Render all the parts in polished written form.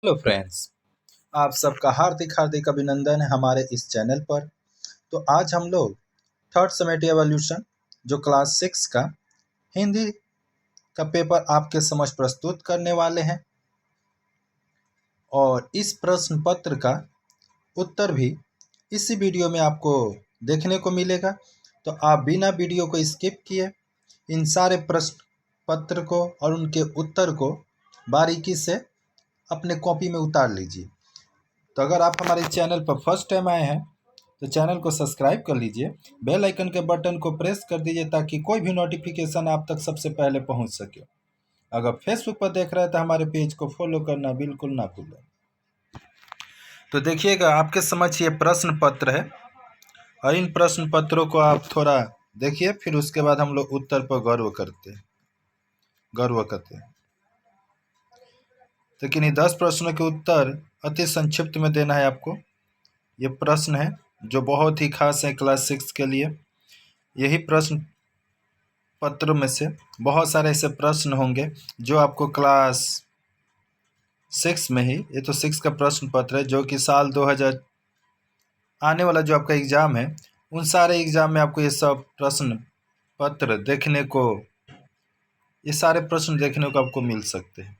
Hello friends, आप सबका हार्दिक हार्दिक अभिनंदन है हमारे इस चैनल पर। तो आज हम लोग थर्ड समेटिव एवोल्यूशन जो क्लास 6 का हिंदी का पेपर आपके समक्ष प्रस्तुत करने वाले हैं और इस प्रश्न पत्र का उत्तर भी इसी वीडियो में आपको देखने को मिलेगा। तो आप बिना वीडियो को स्किप किए इन सारे प्रश्न पत्र को और उनके उत्तर को बारीकी से अपने कॉपी में उतार लीजिए। तो अगर आप हमारे चैनल पर फर्स्ट टाइम आए हैं तो चैनल को सब्सक्राइब कर लीजिए, बेल आइकन के बटन को प्रेस कर दीजिए ताकि कोई भी नोटिफिकेशन आप तक सबसे पहले पहुंच सके। अगर फेसबुक पर देख रहे हैं तो हमारे पेज को फॉलो करना बिल्कुल ना भूलें। तो देखिएगा, आपके समक्ष ये प्रश्न पत्र है और इन प्रश्न पत्रों को आप थोड़ा देखिए, फिर उसके बाद हम लोग उत्तर पर गौर करते हैं। लेकिन ये 10 प्रश्नों के उत्तर अति संक्षिप्त में देना है आपको। ये प्रश्न है जो बहुत ही खास है क्लास 6 के लिए। यही प्रश्न पत्र में से बहुत सारे ऐसे प्रश्न होंगे जो आपको क्लास 6 में ही, ये तो 6 का प्रश्न पत्र है जो कि साल 2000 आने वाला जो आपका एग्ज़ाम है, उन सारे एग्ज़ाम में आपको ये सब प्रश्न पत्र देखने को, ये सारे प्रश्न देखने को आपको मिल सकते हैं।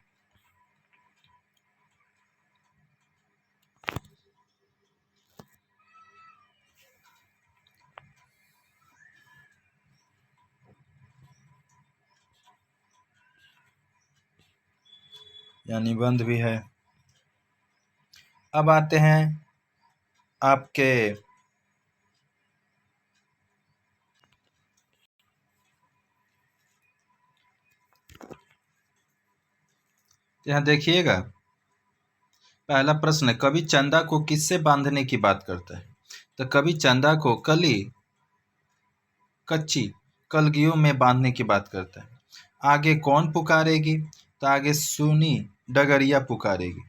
या निबंध भी है। अब आते हैं आपके यहाँ देखिएगा, पहला प्रश्न है, कवि चंदा को किससे बांधने की बात करता है? तो कवि चंदा को कच्ची कलगियों में बांधने की बात करता है। आगे कौन पुकारेगी? तो आगे सुनी डगरिया पुकारेगी।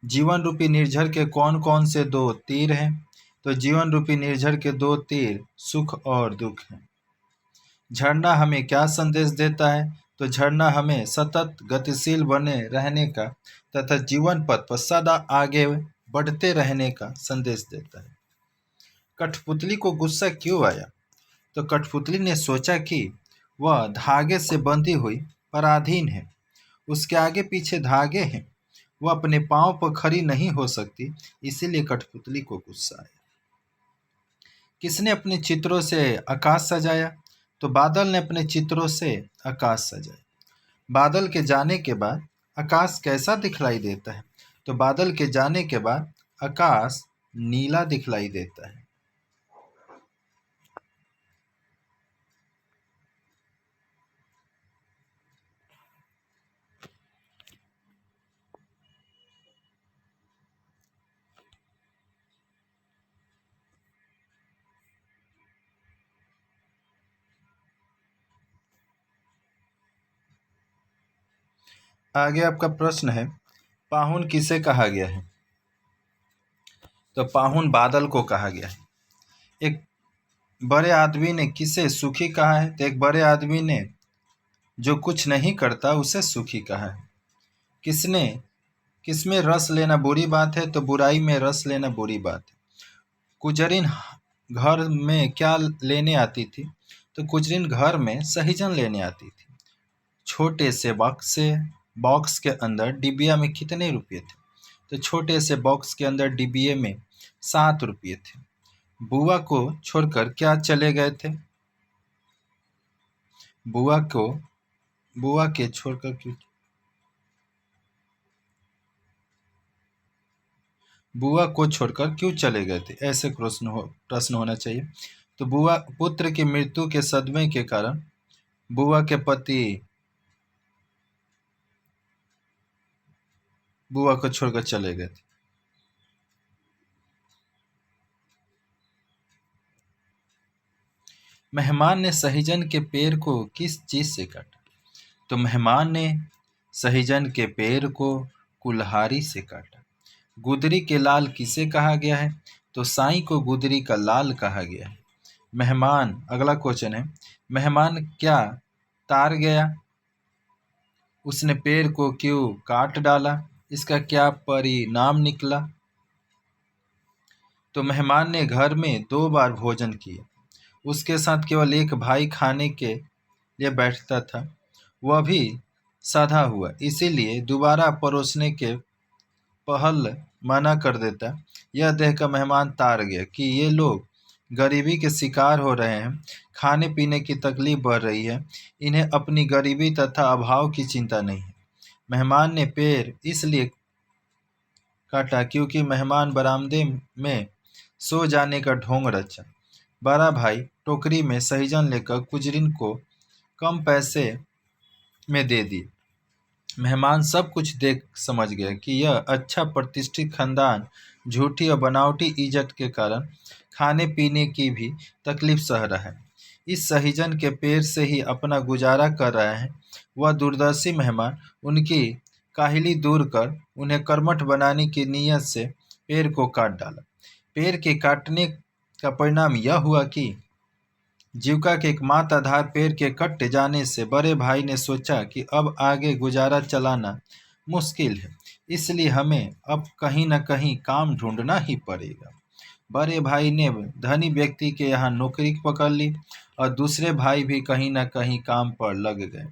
जीवन रूपी निर्झर के कौन कौन से 2 तीर हैं? तो जीवन रूपी निर्झर के 2 तीर सुख और दुख हैं। झरना हमें क्या संदेश देता है? तो झरना हमें सतत गतिशील बने रहने का तथा जीवन पथ पर सदा आगे बढ़ते रहने का संदेश देता है। कठपुतली को गुस्सा क्यों आया? तो कठपुतली ने सोचा कि वह धागे से बंधी हुई पराधीन है, उसके आगे पीछे धागे हैं, वह अपने पांव पर खड़ी नहीं हो सकती, इसीलिए कठपुतली को गुस्सा आया। किसने अपने चित्रों से आकाश सजाया? तो बादल ने अपने चित्रों से आकाश सजाया। बादल के जाने के बाद आकाश कैसा दिखलाई देता है? तो बादल के जाने के बाद आकाश नीला दिखलाई देता है। आगे आपका प्रश्न है, पाहुन किसे कहा गया है? तो पाहुन बादल को कहा गया है। एक बड़े आदमी ने किसे सुखी कहा है? तो एक बड़े आदमी ने जो कुछ नहीं करता उसे सुखी कहा है। किसमें रस लेना बुरी बात है? तो बुराई में रस लेना बुरी बात है। कुजरीन घर में क्या लेने आती थी? तो कुजरीन घर में सहीजन लेने आती थी। छोटे से बॉक्स के अंदर डिबिया में कितने रुपये थे? तो छोटे से बॉक्स के अंदर डिबिये में 7 रुपये थे। बुआ को छोड़कर क्या चले गए थे? बुआ के छोड़कर क्यों? बुआ को छोड़कर क्यों चले गए थे? ऐसे प्रश्न होना चाहिए। तो बुआ पुत्र की मृत्यु के सदमे के कारण बुआ के पति बुआ को छोड़कर चले गए थे। मेहमान ने सहीजन के पेड़ को किस चीज से काटा? तो मेहमान ने सहीजन के पेड़ को कुल्हाड़ी से काटा। गुदरी के लाल किसे कहा गया है? तो साईं को गुदरी का लाल कहा गया है। मेहमान, अगला क्वेश्चन है, मेहमान क्या तार गया? उसने पेड़ को क्यों काट डाला? इसका क्या परिणाम निकला? तो मेहमान ने घर में 2 बार भोजन किया। उसके साथ केवल एक भाई खाने के लिए बैठता था, वह भी साधा हुआ, इसीलिए दोबारा परोसने के पहल मना कर देता। यह देखकर मेहमान तार गया कि ये लोग गरीबी के शिकार हो रहे हैं, खाने पीने की तकलीफ बढ़ रही है, इन्हें अपनी गरीबी तथा अभाव की चिंता नहीं है। मेहमान ने पेड़ इसलिए काटा क्योंकि मेहमान बरामदे में सो जाने का ढोंग रचा। बड़ा भाई टोकरी में सहीजन लेकर कुजरीन को कम पैसे में दे दिए। मेहमान सब कुछ देख समझ गया कि यह अच्छा प्रतिष्ठित खानदान झूठी और बनावटी इज्जत के कारण खाने पीने की भी तकलीफ सह रहा है। इस सहीजन के पेड़ से ही अपना गुजारा कर रहा है। वह दूरदर्शी मेहमान उनकी काहिली दूर कर उन्हें कर्मठ बनाने की नीयत से पेड़ को काट डाला। पेड़ के काटने का परिणाम यह हुआ कि जीविका के एकमात्र आधार पेड़ के कट जाने से बड़े भाई ने सोचा कि अब आगे गुजारा चलाना मुश्किल है, इसलिए हमें अब कहीं न कहीं काम ढूंढना ही पड़ेगा। बड़े भाई ने धनी व्यक्ति के यहाँ नौकरी पकड़ ली और दूसरे भाई भी कहीं न कहीं काम पर लग गए।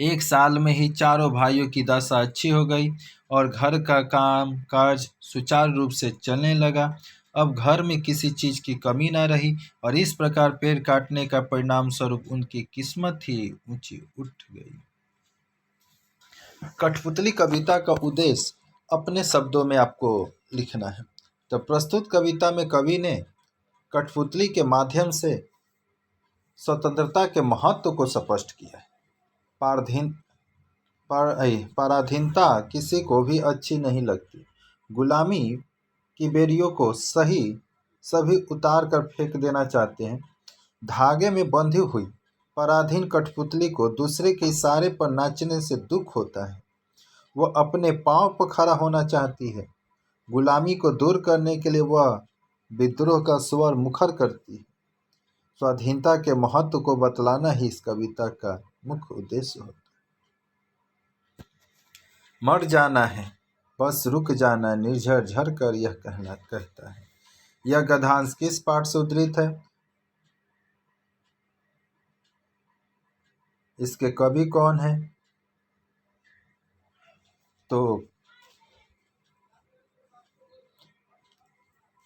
1 साल में ही चारों भाइयों की दशा अच्छी हो गई और घर का काम काज सुचारू रूप से चलने लगा। अब घर में किसी चीज की कमी न रही और इस प्रकार पेड़ काटने का परिणाम स्वरूप उनकी किस्मत ही ऊंची उठ गई। कठपुतली कविता का उद्देश्य अपने शब्दों में आपको लिखना है। तो प्रस्तुत कविता में कवि ने कठपुतली के माध्यम से स्वतंत्रता के महत्व को स्पष्ट किया है। पराधीनता किसी को भी अच्छी नहीं लगती। गुलामी की बेड़ियों को सभी उतार कर फेंक देना चाहते हैं। धागे में बंधी हुई पराधीन कठपुतली को दूसरे के इशारे पर नाचने से दुख होता है। वह अपने पांव पर खड़ा होना चाहती है। गुलामी को दूर करने के लिए वह विद्रोह का स्वर मुखर करती है। स्वाधीनता के महत्व को बतलाना ही इस कविता का मुख्य उद्देश्य होता है। मर जाना है, बस रुक जाना, निर्झर झर कर यह कहता है। यह गद्यांश किस पाठ से उद्धृत है? इसके कवि कौन है? तो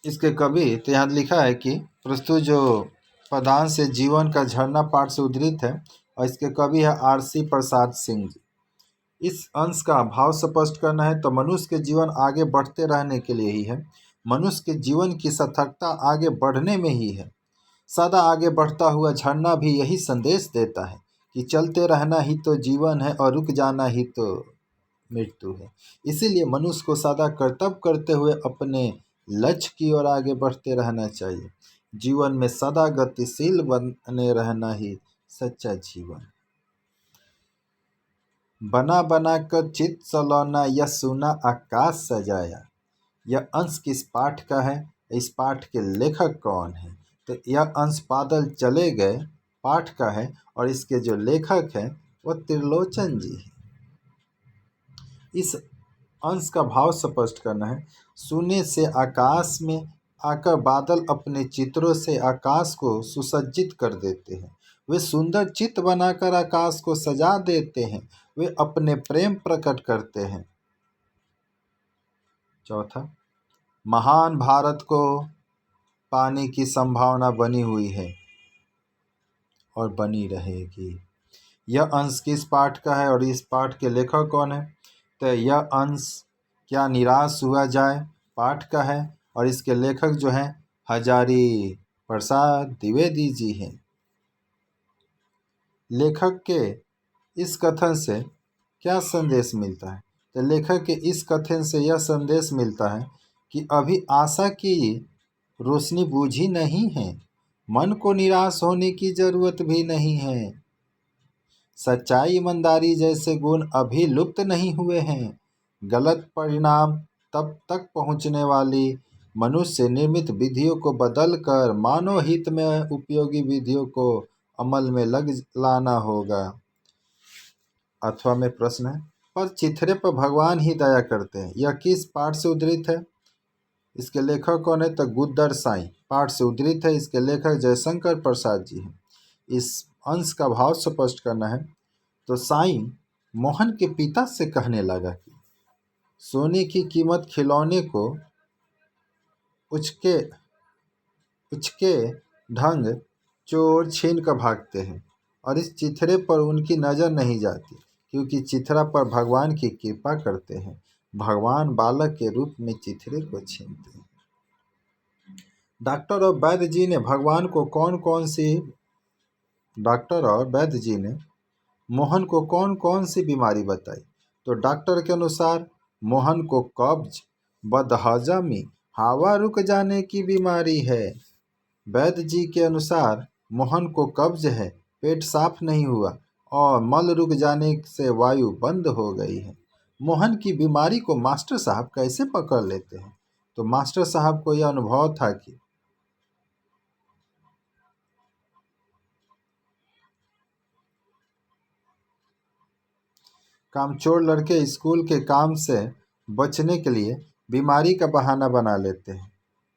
इसके कवि तो यहाँ लिखा है कि प्रस्तुत जो पदांश से जीवन का झरना पाठ से उद्धृत है और इसके कवि है आर.सी. प्रसाद सिंह जी। इस अंश का भाव स्पष्ट करना है तो मनुष्य के जीवन आगे बढ़ते रहने के लिए ही है। मनुष्य के जीवन की सार्थकता आगे बढ़ने में ही है। सदा आगे बढ़ता हुआ झरना भी यही संदेश देता है कि चलते रहना ही तो जीवन है और रुक जाना ही तो मृत्यु है। इसीलिए मनुष्य को सदा कर्तव्य करते हुए अपने लक्ष्य की ओर आगे बढ़ते रहना चाहिए। जीवन में सदा गतिशील बने रहना ही सच्चा जीवन। बना बना कर चित सलौना यह सुना आकाश सजाया। यह अंश किस पाठ का है? इस पाठ के लेखक कौन है? तो यह अंश बादल चले गए पाठ का है और इसके जो लेखक हैं वह त्रिलोचन जी हैं। इस अंश का भाव स्पष्ट करना है। सुने से आकाश में आकर बादल अपने चित्रों से आकाश को सुसज्जित कर देते हैं। वे सुंदर चित्र बनाकर आकाश को सजा देते हैं। वे अपने प्रेम प्रकट करते हैं। चौथा, महान भारत को पाने की संभावना बनी हुई है और बनी रहेगी। यह अंश किस पाठ का है और इस पाठ के लेखक कौन है? तो यह अंश क्या निराश हुआ जाए पाठ का है और इसके लेखक जो हैं हजारी प्रसाद द्विवेदी जी हैं। लेखक के इस कथन से क्या संदेश मिलता है? तो लेखक के इस कथन से यह संदेश मिलता है कि अभी आशा की रोशनी बुझी नहीं है। मन को निराश होने की जरूरत भी नहीं है। सच्चाई ईमानदारी जैसे गुण अभी लुप्त नहीं हुए हैं। गलत परिणाम तब तक पहुंचने वाली मनुष्य निर्मित विधियों को बदलकर मानव हित में उपयोगी विधियों को अमल में लाना होगा। अथवा में प्रश्न है, पर चिथरे पर भगवान ही दया करते हैं। यह किस पाठ से उद्धृत है? इसके लेखक कौन है? तो गुद्दर साईं पाठ से उद्धृत है। इसके लेखक जयशंकर प्रसाद जी हैं। इस अंश का भाव स्पष्ट करना है। तो साईं मोहन के पिता से कहने लगा कि सोने की कीमत खिलौने को उचके उचके ढंग चोर छीन कर भागते हैं और इस चिथरे पर उनकी नज़र नहीं जाती, क्योंकि चिथरा पर भगवान की कृपा करते हैं। भगवान बालक के रूप में चिथरे को छीनते हैं। डॉक्टर और वैद्य जी ने भगवान को डॉक्टर और वैद्य जी ने मोहन को कौन कौन सी बीमारी बताई? तो डॉक्टर के अनुसार मोहन को कब्ज, बदहजमी, हवा रुक जाने की बीमारी है। वैद्य जी के अनुसार मोहन को कब्ज है, पेट साफ नहीं हुआ और मल रुक जाने से वायु बंद हो गई है। मोहन की बीमारी को मास्टर साहब कैसे पकड़ लेते हैं? तो मास्टर साहब को यह अनुभव था कि कामचोर लड़के स्कूल के काम से बचने के लिए बीमारी का बहाना बना लेते हैं।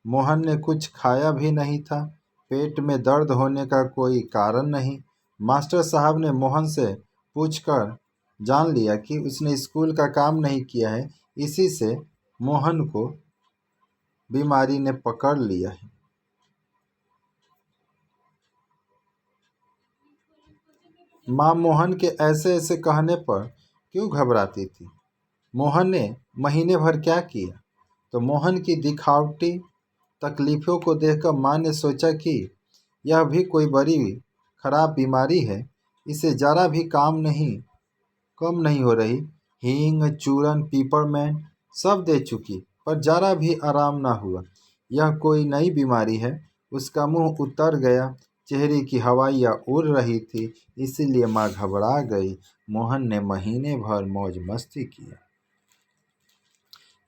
मोहन ने कुछ खाया भी नहीं था, पेट में दर्द होने का कोई कारण नहीं। मास्टर साहब ने मोहन से पूछकर जान लिया कि उसने स्कूल का काम नहीं किया है, इसी से मोहन को बीमारी ने पकड़ लिया है। माँ मोहन के ऐसे ऐसे कहने पर क्यों घबराती थी? मोहन ने महीने भर क्या किया? तो मोहन की दिखावटी तकलीफ़ों को देखकर माँ ने सोचा कि यह भी कोई बड़ी खराब बीमारी है, इसे ज़रा भी कम नहीं हो रही। हींग, चूरन, पीपरमेंट सब दे चुकी, पर ज़रा भी आराम ना हुआ। यह कोई नई बीमारी है। उसका मुंह उतर गया, चेहरे की हवाइयाँ उड़ रही थी, इसीलिए माँ घबरा गई। मोहन ने महीने भर मौज मस्ती किया।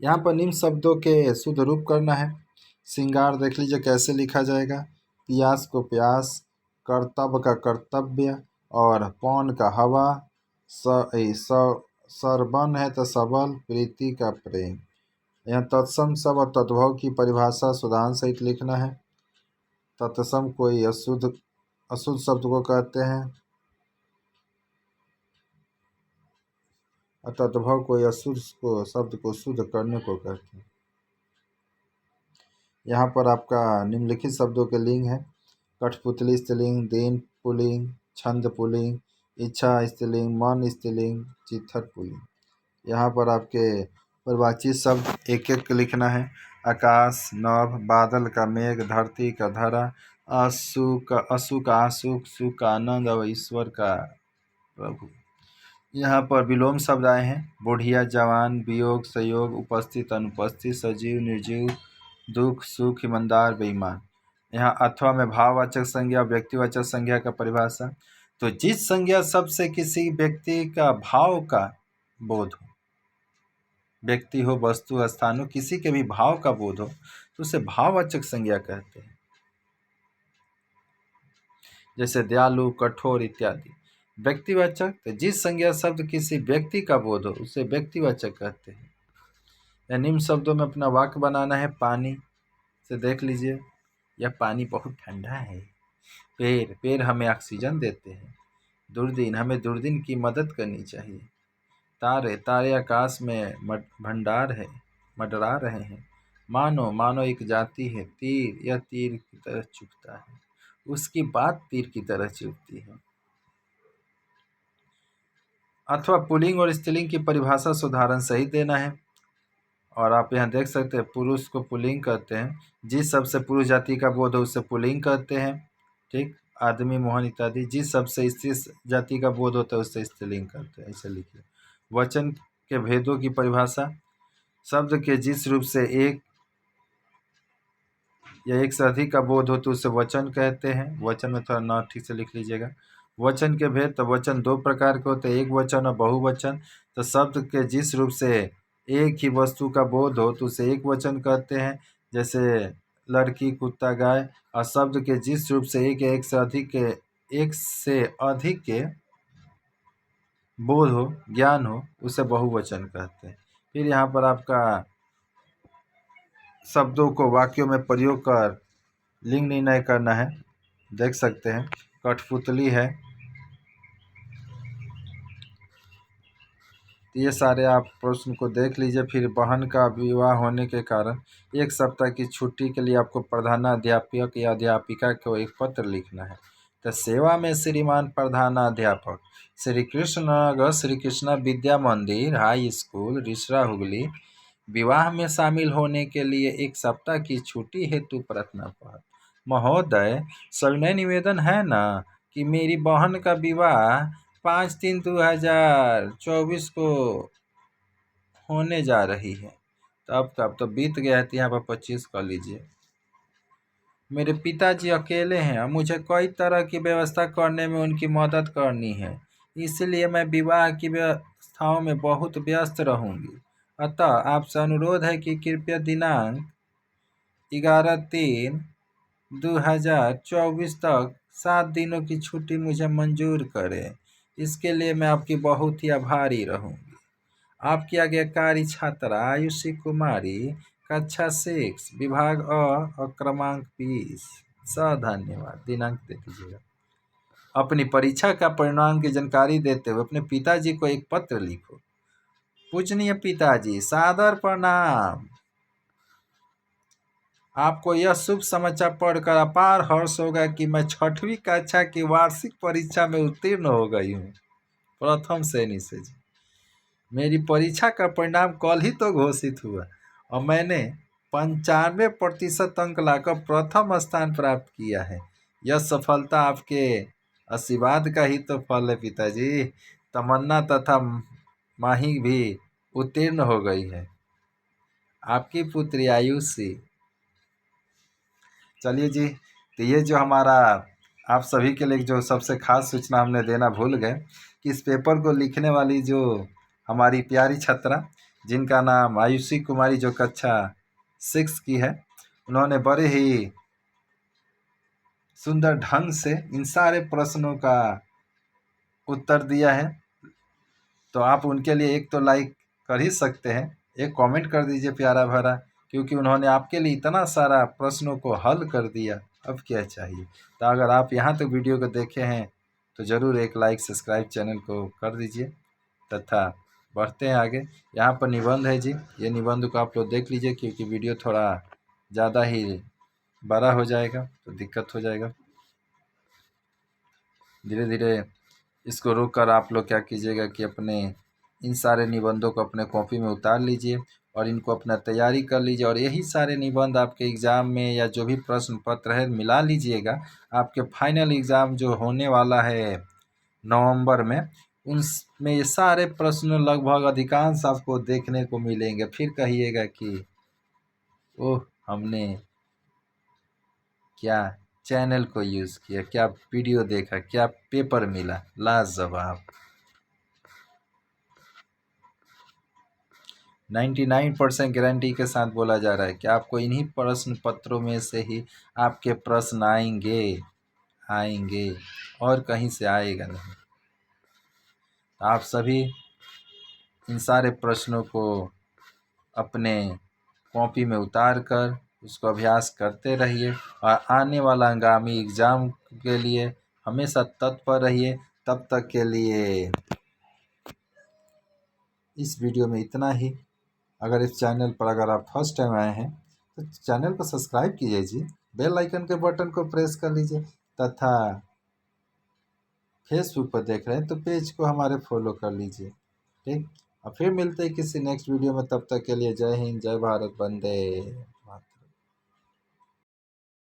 यहाँ पर निम्न शब्दों के शुद्ध रूप करना है। श्रृंगार देख लीजिए कैसे लिखा जाएगा। पियास को प्यास, कर्तव्य का कर्तव्य और पौन का हवा, सरबन है तो सबल, प्रीति का प्रेम। यहाँ तत्सम सब और तद्भव की परिभाषा सुधान सहित लिखना है। तत्सम कोई अशुद्ध शब्द को कहते हैं और तद्भव कोई अशुद्ध शब्द को शुद्ध करने को कहते हैं। यहाँ पर आपका निम्नलिखित शब्दों के लिंग है। कठपुतली स्त्रीलिंग, दीन पुल्लिंग, छंद पुल्लिंग, इच्छा स्त्रीलिंग, मन स्त्रीलिंग, चित्थर पुल्लिंग। यहाँ पर आपके परिभाषित शब्द एक एक लिखना है। आकाश, नभ, बादल का मेघ, धरती का धरा, असु का आसुक, सुख का आनंद और ईश्वर का प्रभु। यहाँ पर विलोम शब्द आए हैं। बुढ़िया, जवान, वियोग, संयोग, उपस्थित, अनुपस्थित, सजीव, निर्जीव, दुख, सुख, ईमानदार, बेईमान। यहाँ अथवा में भाववाचक संज्ञा, व्यक्तिवाचक संज्ञा का परिभाषा। तो जिस संज्ञा शब्द से किसी व्यक्ति का भाव का बोध हो, व्यक्ति हो, वस्तु, स्थान हो, किसी के भी भाव का बोध हो, तो उसे भाववाचक संज्ञा कहते हैं। जैसे दयालु, कठोर इत्यादि। व्यक्तिवाचक, तो जिस संज्ञा शब्द किसी व्यक्ति का बोध हो उसे व्यक्तिवाचक कहते हैं। या निम्न शब्दों में अपना वाक्य बनाना है। पानी से देख लीजिए, यह पानी बहुत ठंडा है। पेड़ हमें ऑक्सीजन देते हैं। दूरबीन, हमें दूरबीन की मदद करनी चाहिए। तारे आकाश में मंडरा रहे हैं। मानो एक जाति है। तीर, यह तीर की तरह चुभता है। उसकी बात तीर की तरह चुभती है। अथवा पुल्लिंग और स्त्रीलिंग की परिभाषा सुधारण सही देना है। और आप यहाँ देख सकते हैं, पुरुष को पुल्लिंग कहते हैं। जिस शब्द से पुरुष जाति का बोध हो उसे पुल्लिंग कहते हैं। ठीक, आदमी, मोहन इत्यादि। जिस शब्द से स्त्री जाति का बोध होता है उससे स्त्रीलिंग कहते हैं। ऐसे लिखिए। वचन के भेदों की परिभाषा। शब्द के जिस रूप से एक या एक से अधिक का बोध हो तो उसे वचन कहते हैं। वचन में थोड़ा ना ठीक से लिख लीजिएगा। वचन के भेद, तो वचन दो प्रकार के होते हैं, एक वचन और बहुवचन। तो शब्द के जिस रूप से एक ही वस्तु का बोध हो तो उसे एक वचन कहते हैं, जैसे लड़की, कुत्ता, गाय। और शब्द के जिस रूप से एक से अधिक के बोध हो, ज्ञान हो, उसे बहुवचन कहते हैं। फिर यहाँ पर आपका शब्दों को वाक्यों में प्रयोग कर लिंग निर्णय करना है, देख सकते हैं। कठपुतली है, ये सारे आप प्रश्न को देख लीजिए। फिर बहन का विवाह होने के कारण 1 सप्ताह की छुट्टी के लिए आपको प्रधानाध्यापक या अध्यापिका को एक पत्र लिखना है। तो सेवा में श्रीमान प्रधानाध्यापक, श्री कृष्ण नगर श्री कृष्णा विद्या मंदिर हाई स्कूल रिसरा हुगली, विवाह में शामिल होने के लिए 1 सप्ताह की छुट्टी हेतु प्रार्थना पत्र। महोदय, सविनय निवेदन है ना कि मेरी बहन का विवाह 5/3/2024 को होने जा रही है। तो अब तो बीत गया है, तो यहाँ पर 25 कर लीजिए। मेरे पिताजी अकेले हैं और मुझे कई तरह की व्यवस्था करने में उनकी मदद करनी है, इसलिए मैं विवाह की व्यवस्थाओं में बहुत व्यस्त रहूंगी। अतः आपसे अनुरोध है कि कृपया दिनांक 11/3/2024 तक 7 दिनों की छुट्टी मुझे मंजूर करें। इसके लिए मैं आपकी बहुत ही आभारी रहूंगी। आपकी आज्ञाकारी छात्रा आयुषी कुमारी, कक्षा 6, विभाग और क्रमांक 20। धन्यवाद। दिनांक दे दीजिएगा। अपनी परीक्षा का परिणाम की जानकारी देते हुए अपने पिताजी को एक पत्र लिखो। पूजनीय पिताजी, सादर प्रणाम। आपको यह शुभ समाचार पढ़कर अपार हर्ष होगा कि मैं 6वीं कक्षा की वार्षिक परीक्षा में उत्तीर्ण हो गई हूँ, प्रथम श्रेणी से जी। मेरी परीक्षा का परिणाम कल ही तो घोषित हुआ और मैंने 95% अंक लाकर प्रथम स्थान प्राप्त किया है। यह सफलता आपके आशीर्वाद का ही तो फल है पिताजी। तमन्ना तथा माही भी उत्तीर्ण हो गई है। आपकी पुत्री आयुषी। चलिए जी, तो ये जो हमारा आप सभी के लिए जो सबसे खास सूचना हमने देना भूल गए कि इस पेपर को लिखने वाली जो हमारी प्यारी छात्रा, जिनका नाम आयुषी कुमारी, जो कक्षा 6 की है, उन्होंने बड़े ही सुंदर ढंग से इन सारे प्रश्नों का उत्तर दिया है। तो आप उनके लिए एक तो लाइक कर ही सकते हैं, एक कमेंट कर दीजिए प्यारा भरा, क्योंकि उन्होंने आपके लिए इतना सारा प्रश्नों को हल कर दिया। अब क्या चाहिए। तो अगर आप यहाँ तक वीडियो को देखे हैं तो ज़रूर एक लाइक सब्सक्राइब चैनल को कर दीजिए तथा बढ़ते हैं आगे। यहाँ पर निबंध है जी, ये निबंध को आप लोग देख लीजिए, क्योंकि वीडियो थोड़ा ज़्यादा ही बड़ा हो जाएगा तो दिक्कत हो जाएगा। धीरे धीरे इसको रोक कर आप लोग क्या कीजिएगा कि अपने इन सारे निबंधों को अपने कॉपी में उतार लीजिए और इनको अपना तैयारी कर लीजिए, और यही सारे निबंध आपके एग्ज़ाम में या जो भी प्रश्न पत्र है मिला लीजिएगा। आपके फाइनल एग्ज़ाम जो होने वाला है नवंबर में, उनमें ये सारे प्रश्न लगभग अधिकांश आपको देखने को मिलेंगे। फिर कहिएगा कि ओह, हमने क्या चैनल को यूज़ किया, क्या वीडियो देखा, क्या पेपर मिला, लाजवाब। 99% गारंटी के साथ बोला जा रहा है कि आपको इन्हीं प्रश्न पत्रों में से ही आपके प्रश्न आएंगे और कहीं से आएगा नहीं। आप सभी इन सारे प्रश्नों को अपने कॉपी में उतार कर उसको अभ्यास करते रहिए और आने वाला आगामी एग्ज़ाम के लिए हमेशा तत्पर रहिए। तब तक के लिए इस वीडियो में इतना ही। अगर इस चैनल पर अगर आप फर्स्ट टाइम आए हैं तो चैनल को सब्सक्राइब कीजिए जी, बेल आइकन के बटन को प्रेस कर लीजिए तथा फेसबुक पर देख रहे हैं तो पेज को हमारे फॉलो कर लीजिए। ठीक, और फिर मिलते हैं किसी नेक्स्ट वीडियो में। तब तक के लिए जय हिंद, जय भारत, वंदे।